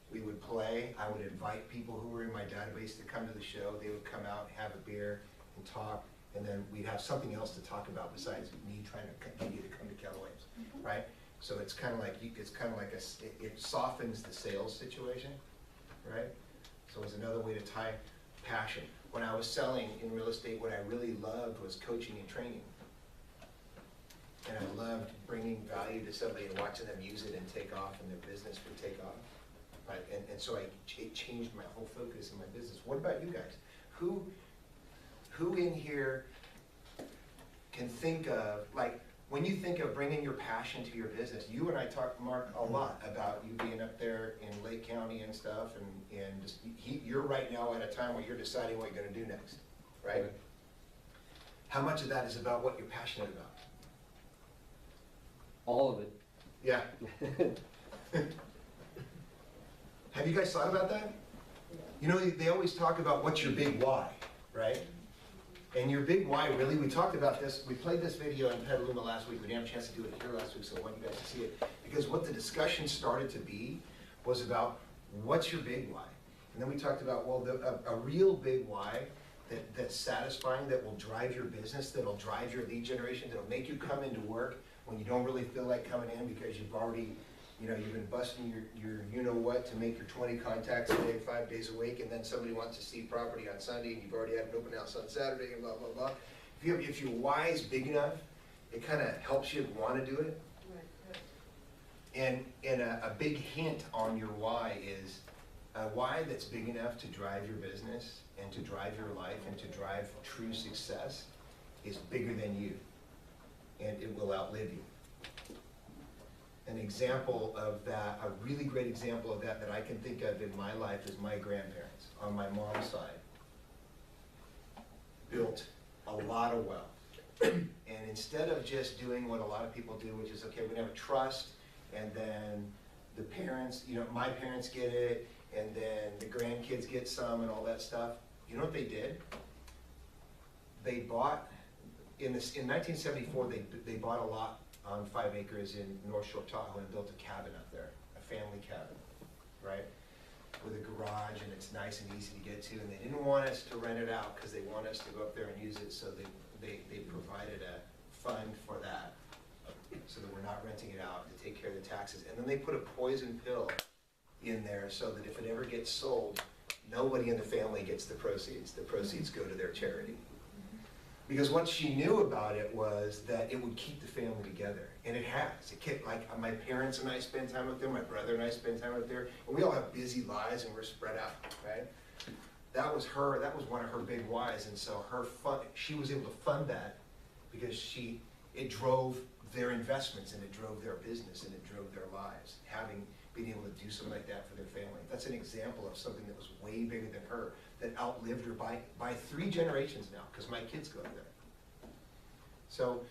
We would play, I would invite people who were in my database to come to the show. They would come out, have a beer, and talk, and then we'd have something else to talk about besides me trying to get you to come to Keller Williams, right? So it's kind of like, it softens the sales situation, right? So it's another way to tie passion. When I was selling in real estate, what I really loved was coaching and training. And I loved bringing value to somebody and watching them use it and take off, and their business would take off. Right? And so it changed my whole focus in my business. What about you guys? Who in here can think of, like, when you think of bringing your passion to your business, you and I talked, Mark, a lot about you being up there in Lake County and stuff, and just, you're right now at a time where you're deciding what you're gonna do next, right? How much of that is about what you're passionate about? All of it. Yeah. Have you guys thought about that? You know, they always talk about what's your big why, right? And your big why, really, we talked about this, we played this video in Petaluma last week, we didn't have a chance to do it here last week, so I want you guys to see it. Because what the discussion started to be was about, what's your big why? And then we talked about, well, a real big why that's satisfying, that will drive your business, that'll drive your lead generation, that'll make you come into work when you don't really feel like coming in because you've already, you've been busting your you-know-what to make your 20 contacts a day, 5 days a week, and then somebody wants to see property on Sunday, and you've already had an open house on Saturday, and blah, blah, blah. If your why is big enough, it kind of helps you want to do it. Right. And a big hint on your why is a why that's big enough to drive your business and to drive your life and to drive true success is bigger than you, and it will outlive you. An example of that, a really great example of that I can think of in my life is my grandparents on my mom's side built a lot of wealth. And instead of just doing what a lot of people do, which is, okay, we have a trust, and then the parents, my parents get it, and then the grandkids get some and all that stuff, you know what they did? They bought, in 1974, they bought a lot on 5 acres in North Shore, Tahoe, and built a cabin up there, a family cabin, right? With a garage, and it's nice and easy to get to, and they didn't want us to rent it out because they want us to go up there and use it, so they provided a fund for that, so that we're not renting it out to take care of the taxes. And then they put a poison pill in there so that if it ever gets sold, nobody in the family gets the proceeds. The proceeds go to their charity. Because what she knew about it was that it would keep the family together, and it has. It kept, like, my parents and I spend time up there, my brother and I spend time up there, and we all have busy lives and we're spread out, right? That was one of her big whys, and so she was able to fund that because it drove their investments, and it drove their business, and it drove their lives, being able to do something like that for their family. That's an example of something that was way bigger than her, that outlived her by 3 generations now, because my kids go there. So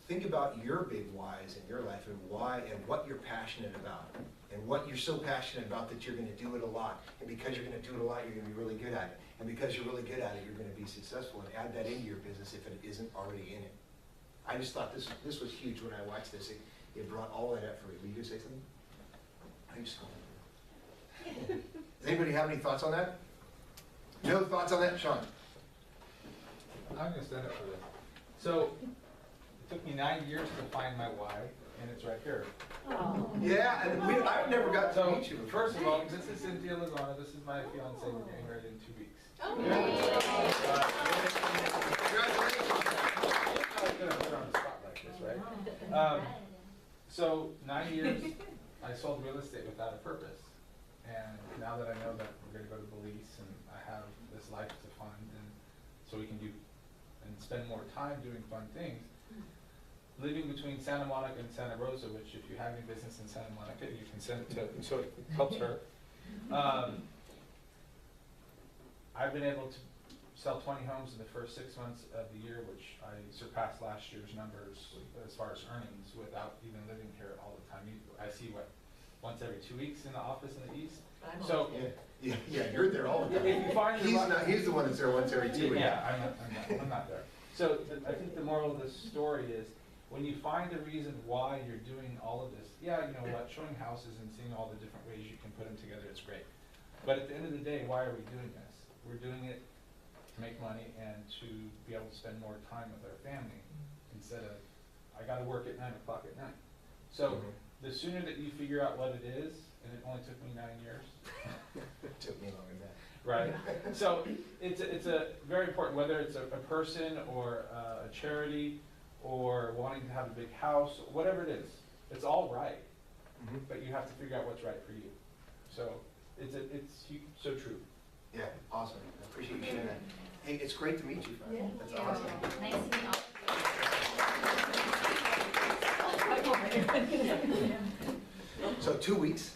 think about your big whys in your life, and why, and what you're passionate about, and what you're so passionate about that you're going to do it a lot. And because you're going to do it a lot, you're going to be really good at it. And because you're really good at it, you're going to be successful, and add that into your business if it isn't already in it. I just thought this was huge when I watched this. It brought all that up for me. Were you going to say something? I just Does anybody have any thoughts on that? No thoughts on that, Sean? I'm gonna stand up for this. So, it took me 9 years to find my why, and it's right here. Oh. Yeah, and I've never got to meet you before. First of all, this is Cynthia Lozano, this is my fiance, we're getting married in 2 weeks. Oh, I was gonna put her on the spot like this, right? So, 9 years, I sold real estate without a purpose. And now that I know that we're gonna go to Belize and I have this life to fund, and so we can do and spend more time doing fun things, living between Santa Monica and Santa Rosa, which if you have any business in Santa Monica, you can send it to, so it helps her. I've been able to sell 20 homes in the first 6 months of the year, which I surpassed last year's numbers as far as earnings without even living here all the time. I see once every 2 weeks in the office in the east. So yeah, you're there all the time. If you find he's the one that's there once every 2 weeks. Yeah, I'm not there. So I think the moral of this story is, when you find a reason why you're doing all of this, yeah, you know what, showing houses and seeing all the different ways you can put them together, it's great. But at the end of the day, why are we doing this? We're doing it to make money and to be able to spend more time with our family, instead of, I gotta work at 9 o'clock at night. So the sooner that you figure out what it is, and it only took me 9 years. It took me longer than that. Right. So it's a very important, whether it's a person or a charity or wanting to have a big house, whatever it is, it's all right. But you have to figure out what's right for you. So it's so true. Yeah, awesome. I appreciate you sharing that. Hey, it's great to meet you. Yeah. That's awesome. Nice to meet all. So 2 weeks.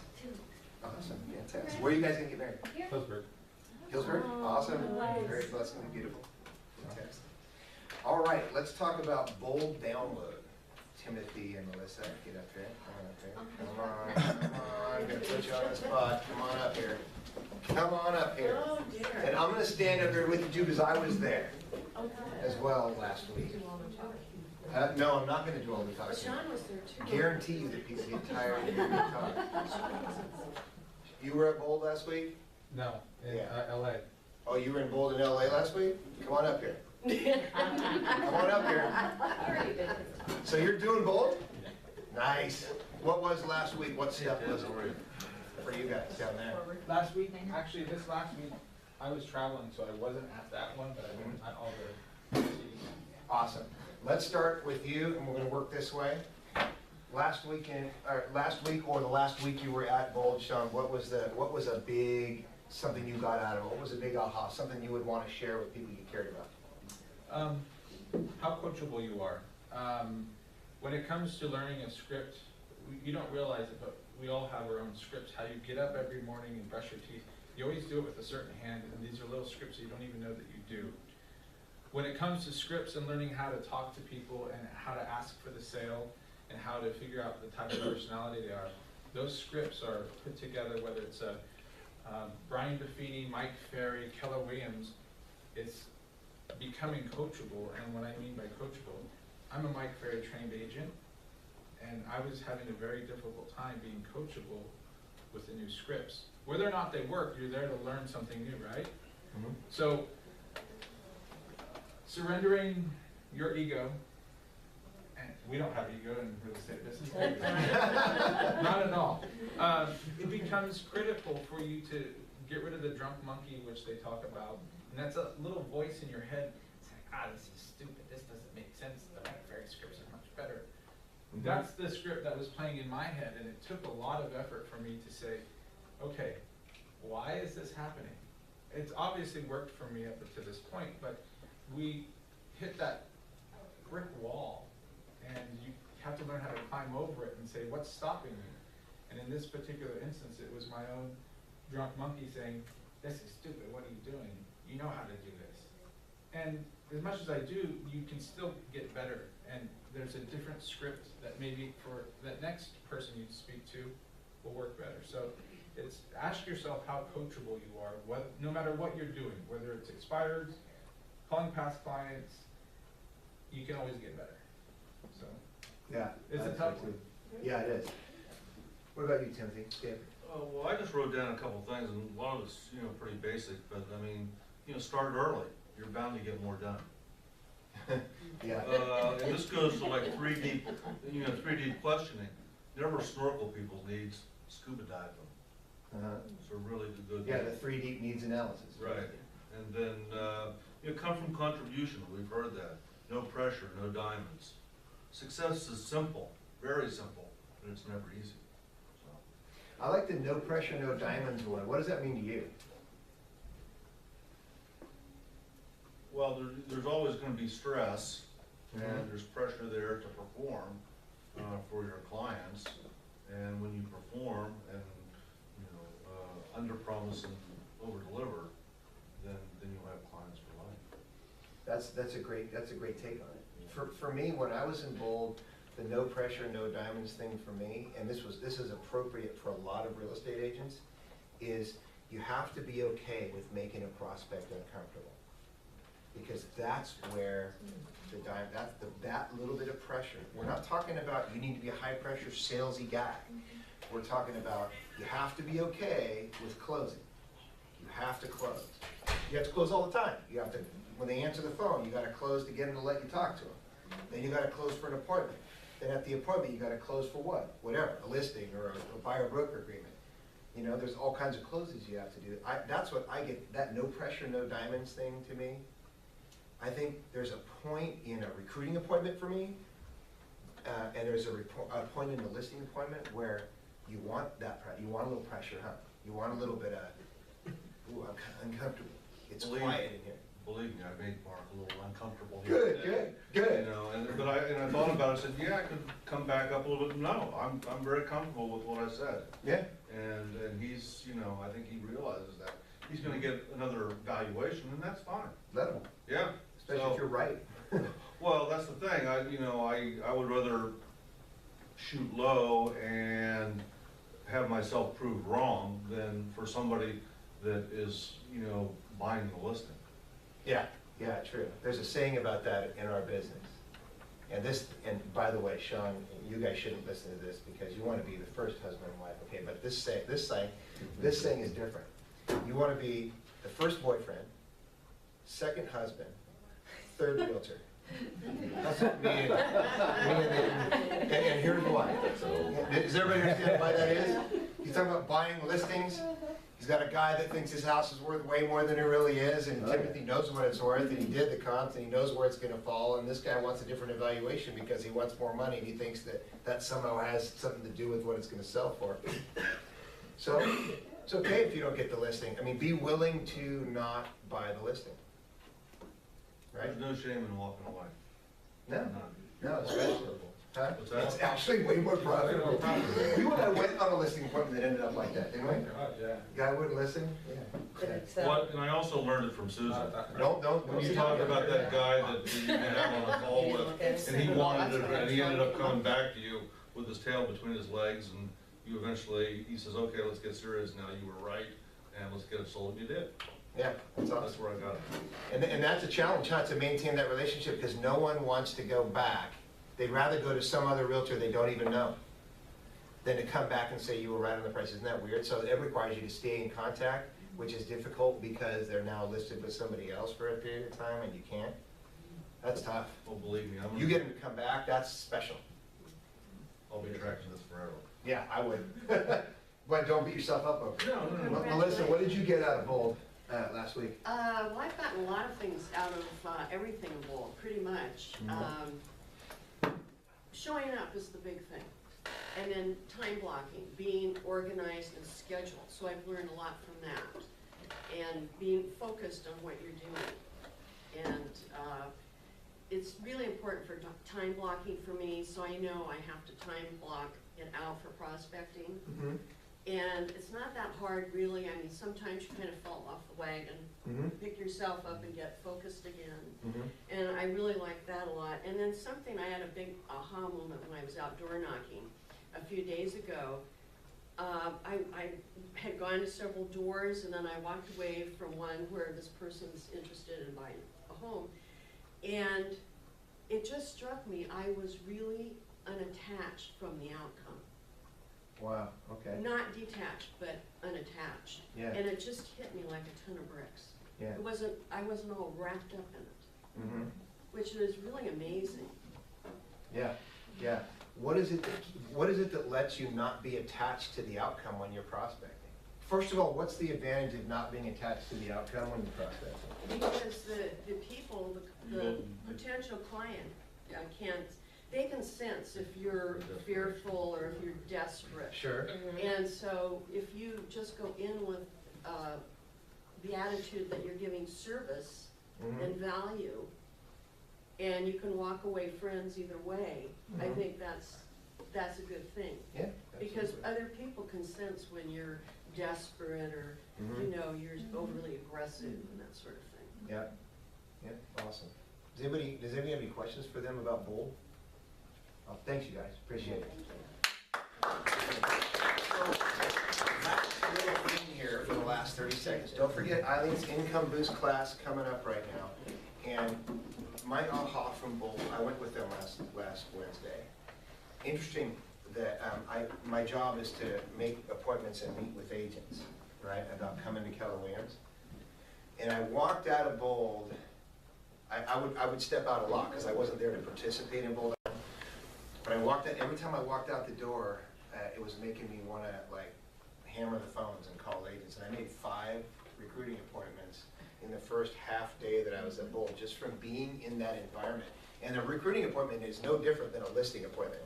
Awesome, fantastic. Where are you guys gonna get married? Hillsburg. Hillsburg? Awesome. Very blessed and beautiful. Fantastic. All right, let's talk about bold download. Timothy and Melissa, get up here. Come on, come on. I'm gonna put you on the spot. Come on up here. Come on up here. Oh, dear. And I'm gonna stand up here with you too, because I was there as well last week. No, I'm not gonna do all the talking. Sean was there too. Guarantee you that people get tired of hearing me talk. You were at Bold last week? No, in LA. Oh, you were in Bold in LA last week? Come on up here. Come on up here. So you're doing Bold? Nice. What was last week? What step was it for you guys down there? Last week, actually this last week, I was traveling, so I wasn't at that one, but I've been at all the Awesome. Let's start with you, and we're going to work this way. Last week or the last week you were at Bold, Sean, what was a big something you got out of it? What was a big aha? Something you would want to share with people you cared about? How coachable you are. When it comes to learning a script, you don't realize it, but we all have our own scripts. How you get up every morning and brush your teeth. You always do it with a certain hand, and these are little scripts you don't even know that you do. When it comes to scripts and learning how to talk to people and how to ask for the sale and how to figure out the type of personality they are, those scripts are put together, whether it's a Brian Buffini, Mike Ferry, Keller Williams. It's becoming coachable, and what I mean by coachable, I'm a Mike Ferry trained agent, and I was having a very difficult time being coachable with the new scripts. Whether or not they work, you're there to learn something new, right? So surrendering your ego, and we don't have ego in real estate business, not at all. It becomes critical for you to get rid of the drunk monkey, which they talk about, and that's a little voice in your head saying, this is stupid, this doesn't make sense, the fairy scripts are much better. That's the script that was playing in my head, and it took a lot of effort for me to say, okay, why is this happening? It's obviously worked for me up to this point, but we hit that brick wall, and you have to learn how to climb over it and say, what's stopping me? And in this particular instance, it was my own drunk monkey saying, this is stupid, what are you doing? You know how to do this. And as much as I do, you can still get better. And there's a different script that maybe for that next person you speak to will work better. So it's ask yourself how coachable you are, no matter what you're doing, whether it's expired, calling past clients, you can always get better. So Yeah. it's a tough one. Yeah, it is. What about you, Timothy? Skip. Well, I just wrote down a couple things, and one of it's, pretty basic, but I mean, start early. You're bound to get more done. Yeah. And this goes to like 3D, 3D questioning. Never snorkel people's needs, scuba dive them. It's a really good. Yeah, the 3D needs analysis. Right. And then, come from contribution. We've heard that. No pressure, no diamonds. Success is simple, very simple, but it's never easy. I like the no pressure, no diamonds one. What does that mean to you? Well, there's always going to be stress, and there's pressure there to perform for your clients. And when you perform and under promise and over deliver, then you'll have clients for life. That's a great take on it. For me, when I was in Bold, the no pressure, no diamonds thing for me, and this is appropriate for a lot of real estate agents, is you have to be okay with making a prospect uncomfortable. Because that's where that little bit of pressure. We're not talking about you need to be a high pressure salesy guy. We're talking about you have to be okay with closing. You have to close. You have to close all the time. You have to, when they answer the phone, you got to close to get them to let you talk to them. Then you got to close for an appointment. Then at the appointment, you got to close for what? Whatever, a listing or a buyer-broker agreement. There's all kinds of closes you have to do. That's what I get, that no pressure, no diamonds thing to me. I think there's a point in a recruiting appointment for me, and there's a point in the listing appointment where you want you want a little pressure, huh? You want a little bit of, ooh, I'm kind of uncomfortable. It's quiet in here. Believe me, I made Mark a little uncomfortable. Good. But I thought about it. I said, yeah, I could come back up a little bit. No, I'm very comfortable with what I said. Yeah. And he's, I think he realizes that he's going to get another valuation, and that's fine. Let him. Yeah. Especially if you're right. Well, that's the thing. I would rather shoot low and have myself proved wrong than for somebody that is, buying the listing. Yeah, true. There's a saying about that in our business. And by the way, Sean, you guys shouldn't listen to this because you want to be the first husband and wife, okay? But this saying is different. You want to be the first boyfriend, second husband, third realtor. That's what and here's why. Does everybody understand why that is? He's talking about buying listings. He's got a guy that thinks his house is worth way more than it really is, and Timothy knows what it's worth, and he did the comps, and he knows where it's going to fall, and this guy wants a different evaluation because he wants more money, and he thinks that somehow has something to do with what it's going to sell for. So it's okay if you don't get the listing. I mean, be willing to not buy the listing. Right? There's no shame in walking away. No, it's vegetable. Huh? What's that? It's actually way more profitable. You and I went on a listing appointment that ended up like that, didn't we? Yeah. Guy wouldn't listen? And I also learned it from Susan. Don't. When you talk about that guy that you have on a call with, and he wanted it, and he ended up coming back to you with his tail between his legs, and you eventually, he says, okay, let's get serious now, you were right, and let's get it sold, you did. Yeah, that's awesome. That's where I got it. And that's a challenge, huh, to maintain that relationship, because no one wants to go back. They'd rather go to some other realtor they don't even know than to come back and say you were right on the price. Isn't that weird? So it requires you to stay in contact, which is difficult because they're now listed with somebody else for a period of time and you can't. That's tough. Oh, believe me, You get them to come back, that's special. I'll be tracking this forever. Yeah, I would. But don't beat yourself up over it. No. Melissa, what did you get out of Bold last week? Well, I've gotten a lot of things out of everything in Bold, pretty much. Showing up is the big thing. And then time blocking, being organized and scheduled. So I've learned a lot from that. And being focused on what you're doing. And it's really important for time blocking for me, so I know I have to time block it out for prospecting. And it's not that hard, really. I mean, sometimes you kind of fall off the wagon, pick yourself up and get focused again. And I really like that a lot. And then something, I had a big aha moment when I was out door knocking a few days ago. I had gone to several doors, and then I walked away from one where this person's interested in buying a home. And it just struck me, I was really unattached from the outcome. Wow, okay. Not detached, but unattached. Yeah. And it just hit me like a ton of bricks. Yeah. I wasn't all wrapped up in it, which is really amazing. Yeah, yeah. What is it that lets you not be attached to the outcome when you're prospecting? First of all, what's the advantage of not being attached to the outcome when you're prospecting? Because the people, the potential client they can sense if you're fearful or if you're desperate. Sure. And so if you just go in with the attitude that you're giving service and value, and you can walk away friends either way, I think that's a good thing. Yeah. Because other people can sense when you're desperate or, you're overly aggressive and that sort of thing. Yeah. Yeah, awesome. Does anybody have any questions for them about Bold? Oh, thanks, you guys. Appreciate it. Last little thing here for the last 30 seconds. Don't forget Eileen's Income Boost class coming up right now. And my aha from Bold, I went with them last Wednesday. Interesting that my job is to make appointments and meet with agents, right, about coming to Keller Williams. And I walked out of Bold. I would step out a lot because I wasn't there to participate in Bold. But every time I walked out the door, it was making me want to like hammer the phones and call agents. And I made 5 recruiting appointments in the first half day that I was at Bold, just from being in that environment. And a recruiting appointment is no different than a listing appointment.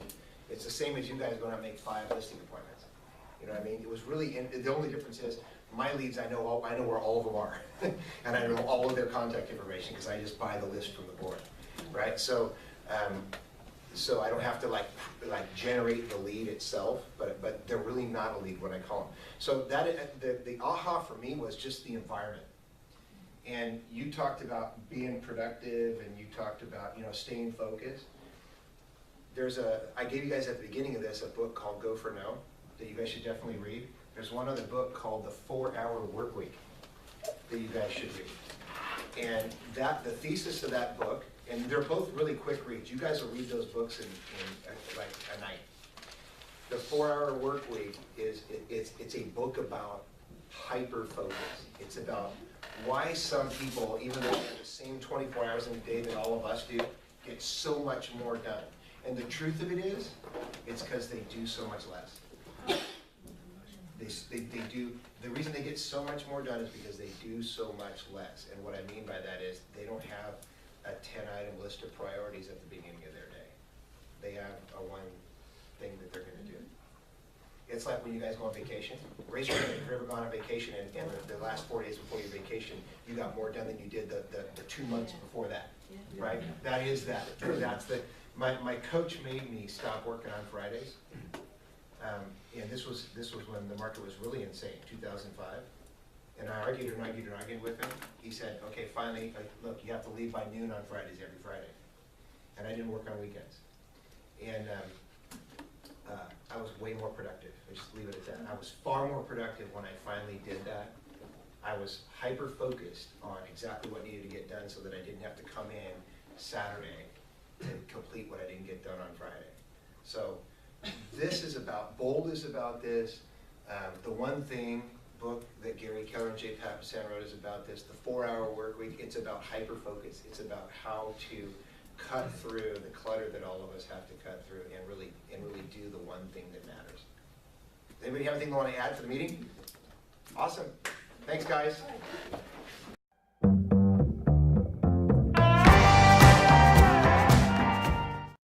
It's the same as you guys going out and make 5 listing appointments. You know what I mean? It was really, the only difference is my leads, I know where all of them are. And I know all of their contact information because I just buy the list from the board, right? So I don't have to like generate the lead itself, but they're really not a lead when I call them. So the aha for me was just the environment. And you talked about being productive, and you talked about staying focused. I gave you guys at the beginning of this a book called Go for No that you guys should definitely read. There's one other book called The 4-Hour Workweek that you guys should read. And the thesis of that book, and they're both really quick reads. You guys will read those books in like a night. The 4-Hour Workweek it's a book about hyper focus. It's about why some people, even though they have the same 24 hours in a day that all of us do, get so much more done. And the truth of it is, it's because they do so much less. They do. The reason they get so much more done is because they do so much less. And what I mean by that is they don't have a 10-item list of priorities at the beginning of their day. They have a one thing that they're going to do. It's like when you guys go on vacation. Raise your hand if you've ever gone on vacation and the last 4 days before your vacation, you got more done than you did the 2 months before that, right? That is that. That's the. My coach made me stop working on Fridays. And this was when the market was really insane, 2005. And I argued with him. He said, okay, finally, look, you have to leave by noon on Fridays every Friday. And I didn't work on weekends. And I was way more productive. I just leave it at that. I was far more productive when I finally did that. I was hyper-focused on exactly what needed to get done so that I didn't have to come in Saturday to complete what I didn't get done on Friday. So Bold is about this. The One Thing book that Gary Keller and J. Pat Santa Rosa is about this. The 4-hour work week, it's about hyper-focus. It's about how to cut through the clutter that all of us have to cut through and really do the one thing that matters. Does anybody have anything they want to add to the meeting? Awesome. Thanks, guys.